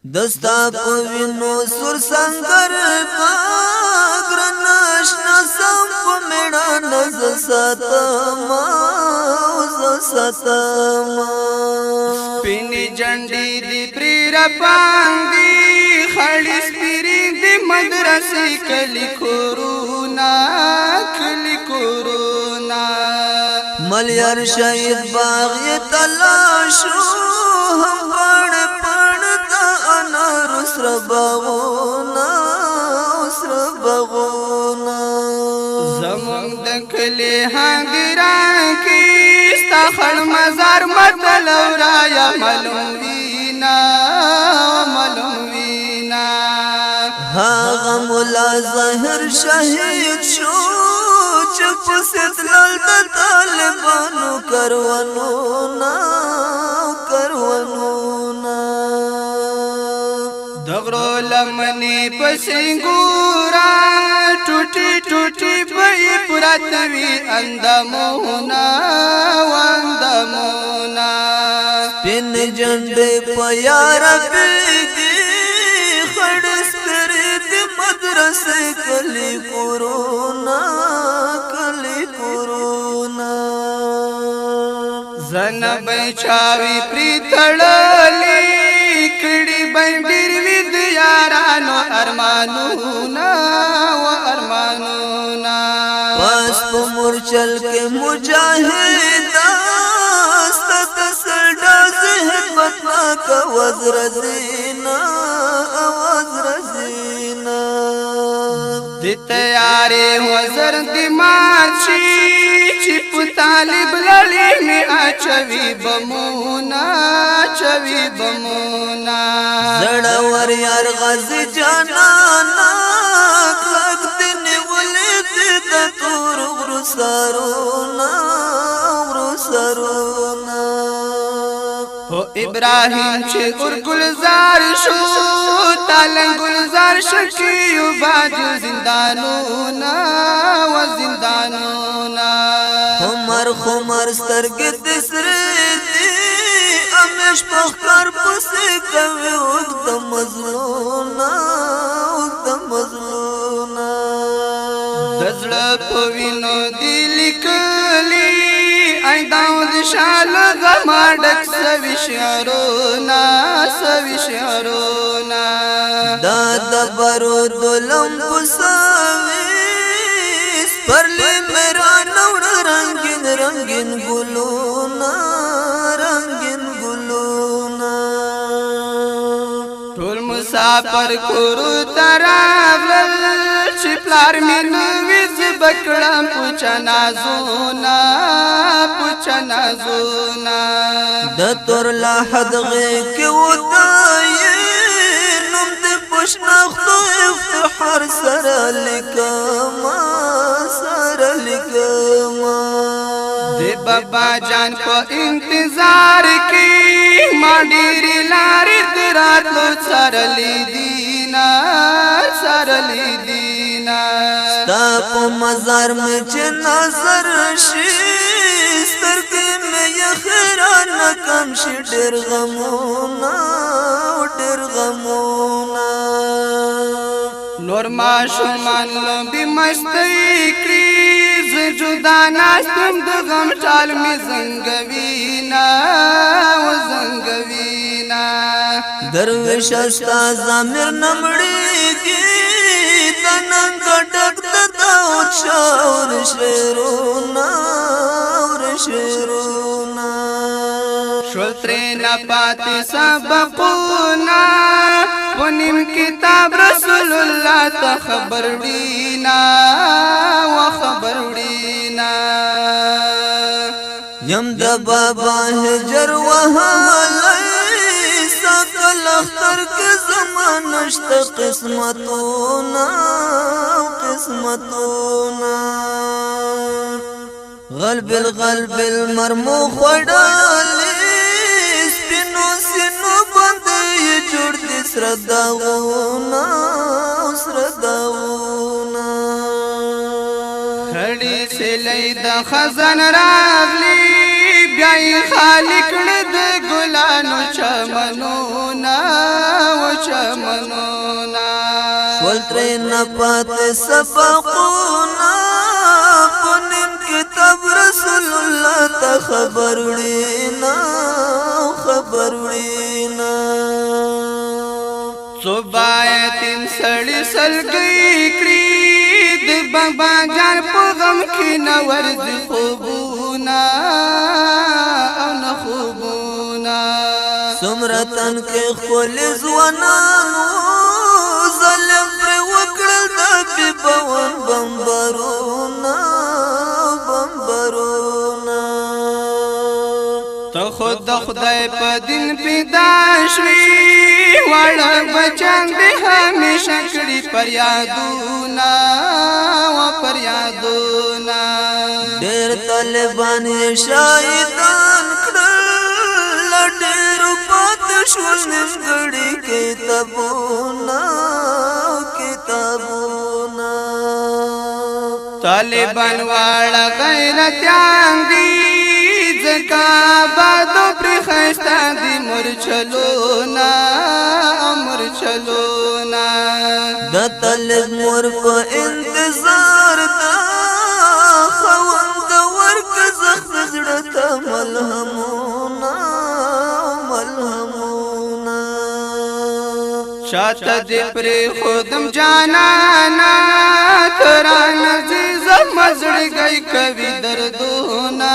دستا پوینو سر سنگر پاگرناش نسم پمیڑا نز ستما سپینی جنڈی دی پری رپان دی خالی سپیری دی مدرسی کلی کورونا ملیار شہید باغی تلاشو ہم پڑ پڑتا انار اسر باغونا زمان دکلی حاضران کی استخر مزار مطلو رایا معلوم وینا هاغا مولا ظاہر شہید شو چپ ستلال دا طالبانو کروانونا دغرو لمنی پسنگورا ٹوٹی ٹوٹی بئی پراتوی اندامونا پین جنڈے پیارا بیدی خڑس پرید مدرسے کلی کورونا زن بیچاوی پری تڑلی کڑی بندر وید یارانو ارمانونا پاس پا مرچل کے مجاہدہ ستت سلڈا ذہن بطنا کا وزر زینا دی تیارے وزر دی مارچی چپ طالب للی میں آچوی بمونا زڑور یار غزی جانانا کلک دنی ولید دا تور غرو سارونا او ابراہیم چه گر گلزار شو تالن گلزار شکیو باجو زندانونا خمر سترگ تسری دی امیش پخکر پسی کوي وقت مظلونا دزل پوینو دی لکلی ای داود شال غماڈک سوی شعرونا داد برود لم پساوی سپرلی میرا نوڑ رنگین گلونا ټول مسافر کورو تراغلل چې پلار مې نوې زبکړم پوچا نازونا د تور لاحد غي کې ودای نوم د پښناختو افتخار سره لیکما دے بابا جان کو انتظار کی ماڈیری لاری دراتلو سرلی دینا ستا پا مزار میں چه نظر شی سترگی میں یخیران کم شی ڈیر غمونا نور ما شمان لبی مستی کری جدا ناستم د غم چال می زنگوینا درویش استا زمیر نمڑی گی تننگ ڈک داوت شاور شیرونا شول ترینا پاتی سبقونا ونیم کتاب رسول اللہ تا خبر دینا یم دا بابا حجر وحالی ساکل اختر کے زمانشت قسمتونا غلب المرمو خوڑالی سپینو سینو بندی جوڑ دی سرداغونا خڑی سے لید خزن راغلی بیائی خالق لد گلانو چمنونا ولترې نه پاتې سبقونه په نیم کتاب رسول الله ته خبر وړینا خبر وړینا صبایتین سړی سلګی کړي د بابا جان په غم کې نه ورځي خوبونه او نه خوبونه څومره تن کې خپل ځوانانو ظلم پرې وکړل د بیبوان بمبرونه بمبرونه ته خود د خدای په دین پیدا شوي واړه بچان دې همیشه کړي فریادونه و فریادونه ډېر طالبان یې شهیدان کړل ډېرو پاتې شول نیمګړي کتابونه کتابونه طالبان واړه غیرتیان دي ځکه آبادو پرې ښایسته دي مرچلونه مرچلونه د طالب مور په انتظار ده خوند ورک زخم زړه ته ملهمونه ملهمونه شاته دې پرې خودم جانانا تران عزیز مزړګي کوي دردونه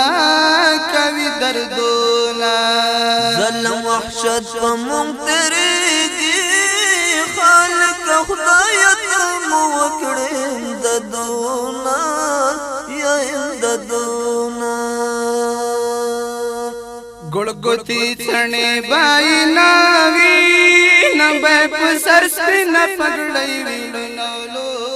کوي دردونه ظلم وحشت په مونږ تېرېږي خالق خدای ته مو وکړې امدادونه یا امدادونه ګړګوتی څڼې بای ناوي نه به په سر سپینه پګړۍ ویلو نولو